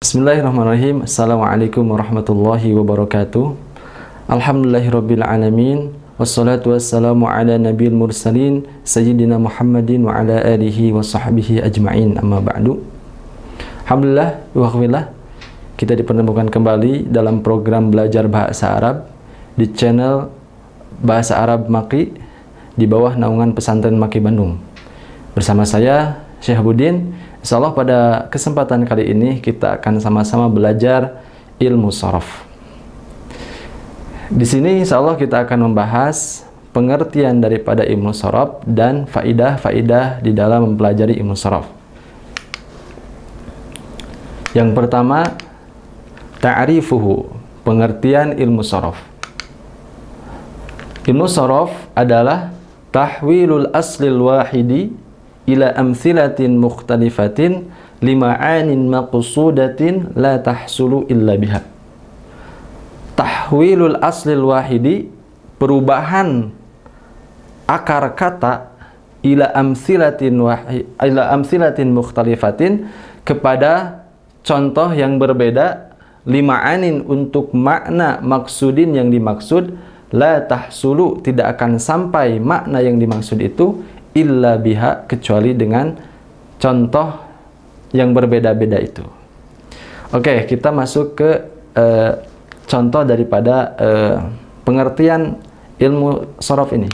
Bismillahirrahmanirrahim. Assalamualaikum warahmatullahi wabarakatuh. Alhamdulillahirabbil alamin. Wassalatu wassalamu ala nabiyil mursalin sayyidina Muhammadin wa ala alihi wa sahbihi ajma'in. Amma ba'du. Alhamdulillah wa akhwillah, kita dipertemukan kembali dalam program belajar bahasa Arab di channel Bahasa Arab Maki di bawah naungan Pesantren Maki Bandung. Bersama saya Syekh Budin. Insyaallah pada kesempatan kali ini kita akan sama-sama belajar ilmu shorof. Di sini insyaallah kita akan membahas pengertian daripada ilmu shorof dan faidah-faidah di dalam mempelajari ilmu shorof. Yang pertama, ta'rifuhu, pengertian ilmu shorof. Ilmu shorof adalah tahwilul aslil wahidi ila amthilatin mukhtalifatin lima'anin maqsudatin la tahsulu illa biha. Tahwilul aslil wahidi, perubahan akar kata ila amthilatin mukhtalifatin, kepada contoh yang berbeda, lima'anin, untuk makna maksudin yang dimaksud, la tahsulu, tidak akan sampai makna yang dimaksud itu, illa biha, kecuali dengan contoh yang berbeda-beda itu. Oke, kita masuk ke contoh daripada pengertian ilmu shorof ini.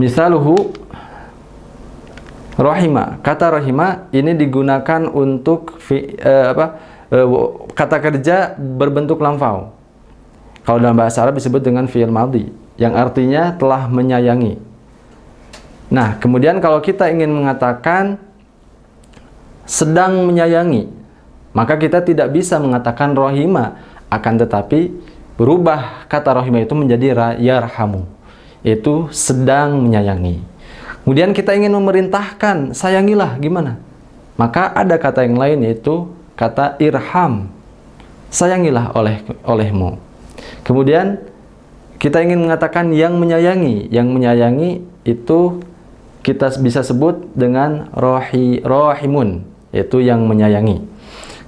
Misaluhu, rohima. Kata rohima ini digunakan untuk kata kerja berbentuk lampau. Kalau dalam bahasa Arab disebut dengan fi'il madhi, yang artinya telah menyayangi. Nah, kemudian kalau kita ingin mengatakan sedang menyayangi, maka kita tidak bisa mengatakan rohima, akan tetapi berubah kata rohima itu menjadi yarhamu, yaitu sedang menyayangi. Kemudian kita ingin memerintahkan, sayangilah, gimana? Maka ada kata yang lain, yaitu kata irham, sayangilah olehmu. Kemudian kita ingin mengatakan yang menyayangi. Yang menyayangi itu kita bisa sebut dengan rohimun, yaitu yang menyayangi.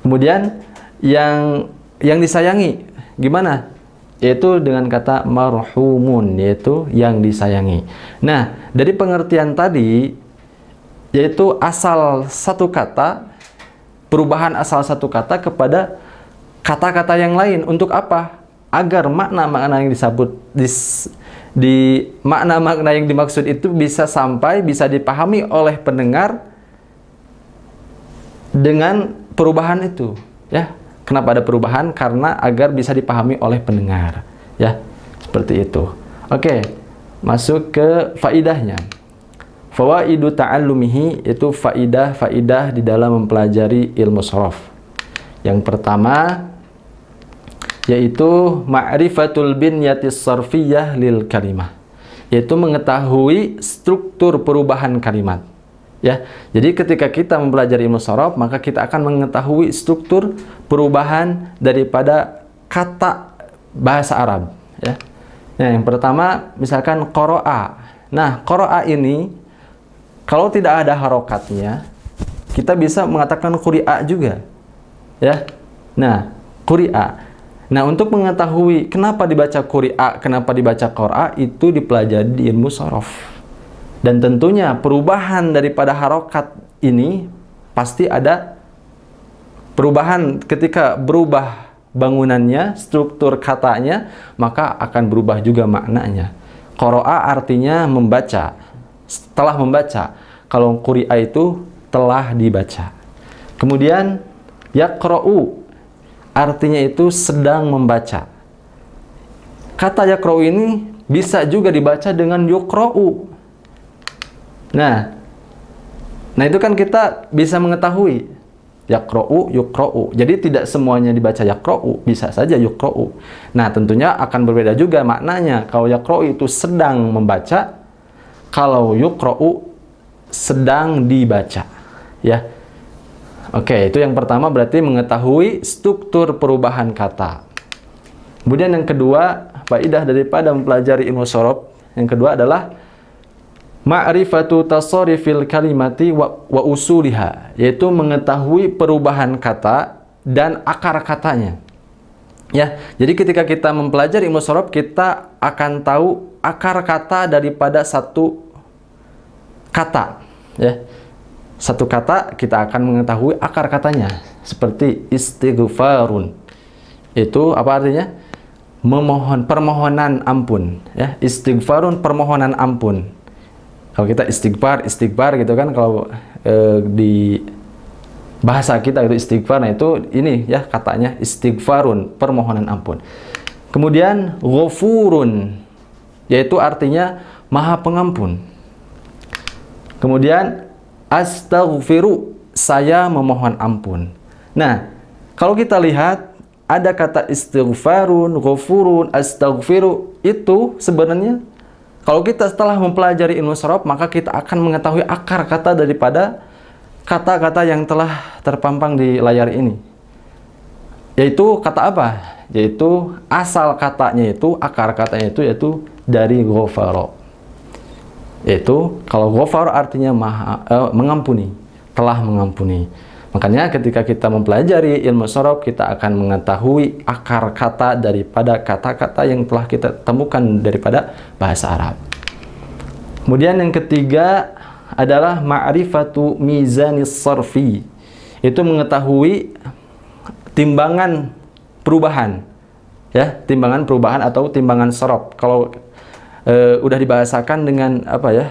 Kemudian yang disayangi gimana? Yaitu dengan kata marhumun, yaitu yang disayangi. Nah, dari pengertian tadi, yaitu asal satu kata, perubahan asal satu kata kepada kata-kata yang lain. Untuk apa? Agar makna-makna yang disebut di makna-makna yang dimaksud itu bisa dipahami oleh pendengar dengan perubahan itu, ya. Kenapa ada perubahan? Karena agar bisa dipahami oleh pendengar, ya. Seperti itu. Oke, masuk ke faidahnya. Fawaidu ta'allumihi, itu faidah-faidah di dalam mempelajari ilmu shorof. Yang pertama yaitu ma'rifatul binyatis sarfiyah lil kalimah, yaitu mengetahui struktur perubahan kalimat, ya. Jadi ketika kita mempelajari ilmu shorof, maka kita akan mengetahui struktur perubahan daripada kata bahasa Arab, ya. Nah, yang pertama misalkan qara'a. Nah, qara'a ini kalau tidak ada harokatnya, kita bisa mengatakan quri'a juga, ya. Nah, quri'a. Nah, untuk mengetahui kenapa dibaca quri'a, kenapa dibaca qara'a, itu dipelajari di ilmu shorof. Dan tentunya perubahan daripada harokat ini pasti ada perubahan. Ketika berubah bangunannya, struktur katanya, maka akan berubah juga maknanya. Qara'a artinya membaca, setelah membaca. Kalau quri'a itu telah dibaca. Kemudian yaqra'u, artinya itu sedang membaca. Kata yaqra'u ini bisa juga dibaca dengan yuqra'u. Nah itu kan kita bisa mengetahui yaqra'u, yuqra'u. Jadi tidak semuanya dibaca yaqra'u, bisa saja yuqra'u. Nah, tentunya akan berbeda juga maknanya. Kalau yaqra'u itu sedang membaca, kalau yuqra'u sedang dibaca, ya. Oke, itu yang pertama, berarti mengetahui struktur perubahan kata. Kemudian yang kedua, faidah daripada mempelajari ilmu shorof, yang kedua adalah Ma'rifatu tasarifil kalimati wa usuliha, yaitu mengetahui perubahan kata dan akar katanya. Ya, jadi ketika kita mempelajari ilmu shorof, kita akan tahu akar kata daripada satu kata. Ya, satu kata kita akan mengetahui akar katanya. Seperti istighfarun, itu apa artinya? Permohonan ampun. Ya, istighfarun, permohonan ampun. Kalau kita istighfar gitu kan, kalau di bahasa kita itu istighfar, nah itu ini ya katanya istighfarun, permohonan ampun. Kemudian ghafurun, yaitu artinya maha pengampun. Kemudian astaghfiru, saya memohon ampun. Nah, kalau kita lihat ada kata istighfarun, ghafurun, astaghfiru, itu sebenarnya kalau kita setelah mempelajari ilmu shorof, maka kita akan mengetahui akar kata daripada kata-kata yang telah terpampang di layar ini. Yaitu kata apa? Yaitu asal katanya itu, akar katanya itu yaitu dari ghafara. Yaitu kalau ghafara artinya mengampuni, telah mengampuni. Makanya ketika kita mempelajari ilmu shorof, kita akan mengetahui akar kata daripada kata-kata yang telah kita temukan daripada bahasa Arab. Kemudian yang ketiga adalah ma'rifatu mizanis sarfi, itu mengetahui timbangan perubahan, ya, timbangan perubahan atau timbangan shorof. Kalau udah dibahasakan dengan apa ya,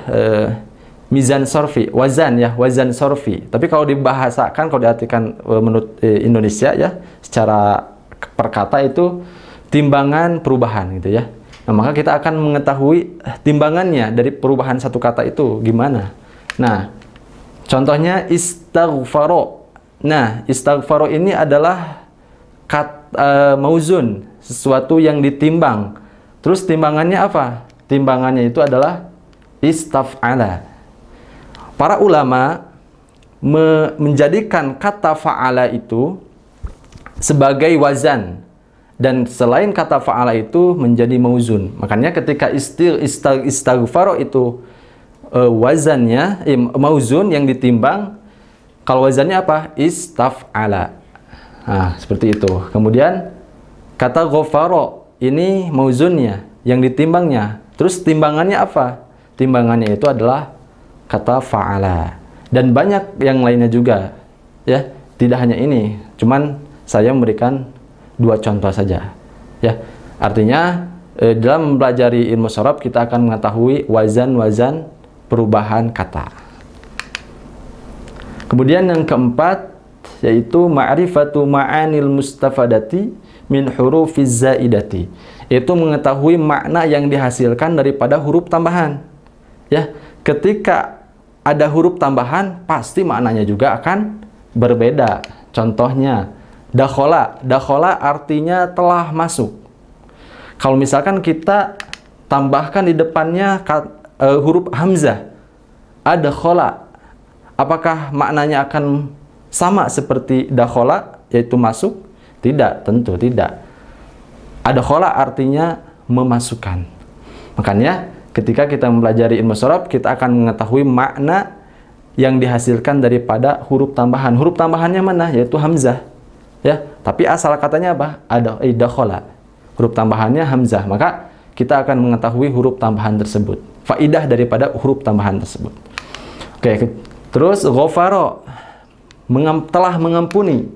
mizan sarfi, wazan ya, wazan sarfi. Tapi kalau dibahasakan, kalau diartikan menurut Indonesia ya, secara perkata itu timbangan perubahan gitu ya. Nah, maka kita akan mengetahui timbangannya dari perubahan satu kata itu gimana. Nah, contohnya istaghfaro. Nah, istaghfaro ini adalah mauzun, sesuatu yang ditimbang. Terus timbangannya apa? Timbangannya itu adalah istaf'ala. Para ulama menjadikan kata fa'ala itu sebagai wazan, dan selain kata fa'ala itu menjadi mauzun. Makanya ketika istighfaro itu wazannya mauzun yang ditimbang, kalau wazannya apa? Istaf'ala. Nah, seperti itu. Kemudian kata ghafaro ini mauzunnya yang ditimbangnya. Terus timbangannya apa? Timbangannya itu adalah kata fa'ala. Dan banyak yang lainnya juga. Ya, tidak hanya ini. Cuman saya memberikan dua contoh saja. Ya, artinya dalam mempelajari ilmu shorof kita akan mengetahui wazan-wazan perubahan kata. Kemudian yang keempat yaitu ma'rifatu ma'anil mustafadati min hurufiz zaidati, yaitu mengetahui makna yang dihasilkan daripada huruf tambahan. Ya, ketika ada huruf tambahan pasti maknanya juga akan berbeda. Contohnya dakhola. Dakhola artinya telah masuk. Kalau misalkan kita tambahkan di depannya huruf hamzah, adkhala, apakah maknanya akan sama seperti dakhola, yaitu masuk? Tidak, tentu tidak. Adkhala artinya memasukkan. Makanya ketika kita mempelajari ilmu shorof, kita akan mengetahui makna yang dihasilkan daripada huruf tambahan. Huruf tambahannya mana? Yaitu hamzah. Ya, tapi asal katanya apa? Ada dakhala. Huruf tambahannya hamzah. Maka kita akan mengetahui huruf tambahan tersebut. Faidah daripada huruf tambahan tersebut. Oke, terus ghafara, telah mengampuni.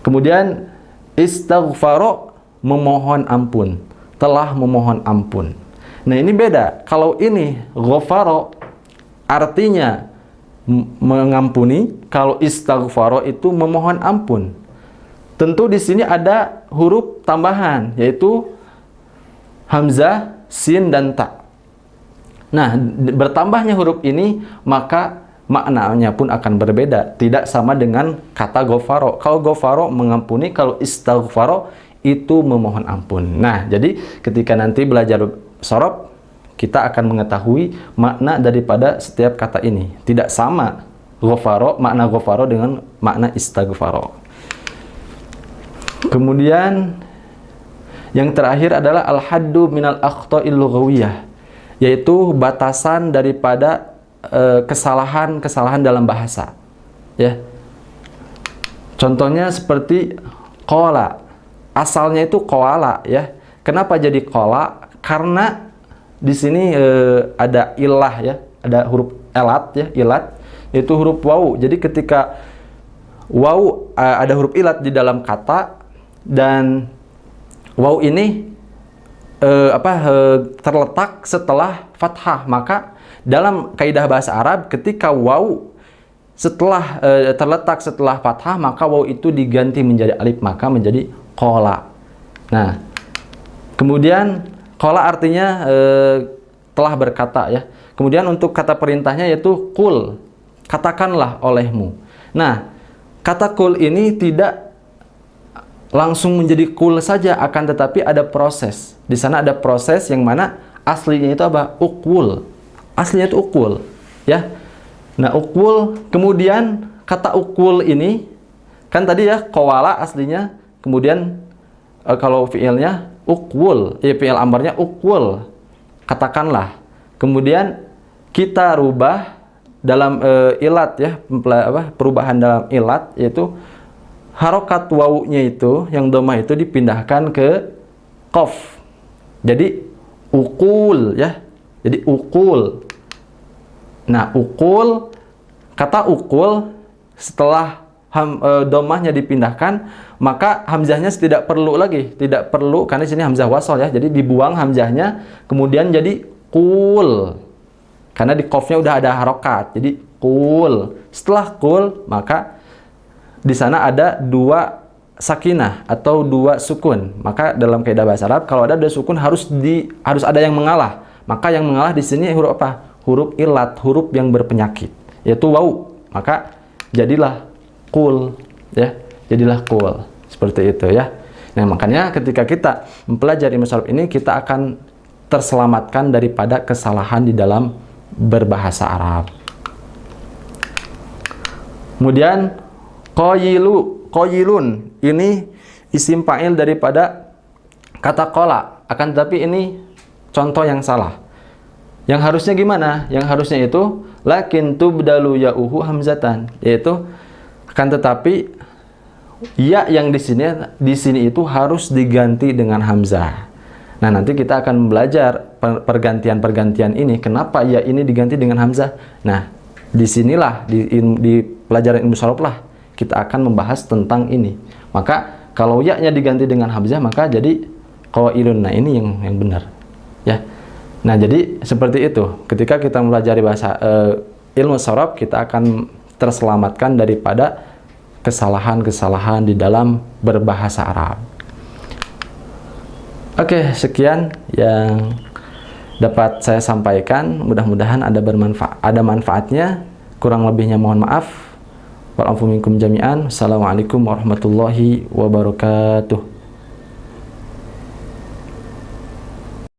Kemudian istaghfara, memohon ampun, telah memohon ampun. Nah, ini beda. Kalau ini ghafara artinya mengampuni, kalau istaghfara itu memohon ampun. Tentu di sini ada huruf tambahan yaitu hamzah, sin dan ta. Nah, bertambahnya huruf ini maka maknanya pun akan berbeda, tidak sama dengan kata ghafara. Kalau ghafara mengampuni, kalau istaghfara itu memohon ampun. Nah, jadi ketika nanti belajar shorof, kita akan mengetahui makna daripada setiap kata ini. Tidak sama ghafara, makna ghafara dengan makna istaghfara. Kemudian yang terakhir adalah al-haddu minal akhta'il lughawiyah, yaitu batasan daripada kesalahan-kesalahan dalam bahasa. Ya. Contohnya seperti qala. Asalnya itu qala ya. Kenapa jadi qala? Karena di sini ada ilah ya, ada huruf elat ya, ilat, yaitu huruf wawu. Jadi ketika wawu ada huruf ilat di dalam kata dan wawu ini terletak setelah fathah, maka dalam kaidah bahasa Arab ketika wawu setelah terletak setelah fathah, maka wawu itu diganti menjadi alif, maka menjadi qala. Nah, kemudian qala artinya telah berkata ya. Kemudian untuk kata perintahnya yaitu qul, katakanlah olehmu. Nah, kata qul ini tidak langsung menjadi qul saja, akan tetapi ada proses. Di sana ada proses yang mana aslinya itu apa? Uqul. Aslinya itu uqul, ya. Nah, uqul, kemudian kata uqul ini kan tadi ya qawala aslinya, kemudian kalau fiilnya uqul, ya fiil amrnya uqul, katakanlah. Kemudian kita rubah dalam ilat ya, perubahan dalam ilat, yaitu harokat wawunya itu yang domah itu dipindahkan ke qaf. Jadi uqul ya. Jadi uqul. Nah, uqul, kata uqul setelah domahnya dipindahkan, maka hamzahnya tidak perlu lagi, tidak perlu karena di sini hamzah wasol ya. Jadi dibuang hamzahnya, kemudian jadi qul. Karena di qafnya udah ada harokat. Jadi qul. Setelah qul, maka di sana ada dua sakinah atau dua sukun. Maka dalam kaidah bahasa Arab kalau ada dua sukun harus ada yang mengalah. Maka yang mengalah di sini huruf apa? Huruf ilat, huruf yang berpenyakit, yaitu wawu. Maka jadilah qul ya. Jadilah qul. Seperti itu ya. Nah, makanya ketika kita mempelajari mushaf ini kita akan terselamatkan daripada kesalahan di dalam berbahasa Arab. Kemudian qayilun ini isim fa'il daripada kata qala. Akan tetapi ini contoh yang salah. Yang harusnya gimana? Yang harusnya itu lakin tubdalu ya'uhu hamzatan, yaitu akan tetapi ya yang di sini itu harus diganti dengan hamzah. Nah, nanti kita akan belajar pergantian-pergantian ini. Kenapa ya ini diganti dengan hamzah? Nah, disinilah di pelajaran ilmu sharaf lah kita akan membahas tentang ini. Maka kalau ya-nya diganti dengan hamzah, maka jadi qailun. Nah, ini yang benar. Ya. Nah, jadi seperti itu. Ketika kita mempelajari bahasa ilmu sharaf, kita akan terselamatkan daripada kesalahan-kesalahan di dalam berbahasa Arab. Oke, sekian yang dapat saya sampaikan. Mudah-mudahan ada manfaatnya. Kurang lebihnya mohon maaf. Wa'afu minkum jami'an. Assalamualaikum warahmatullahi wabarakatuh.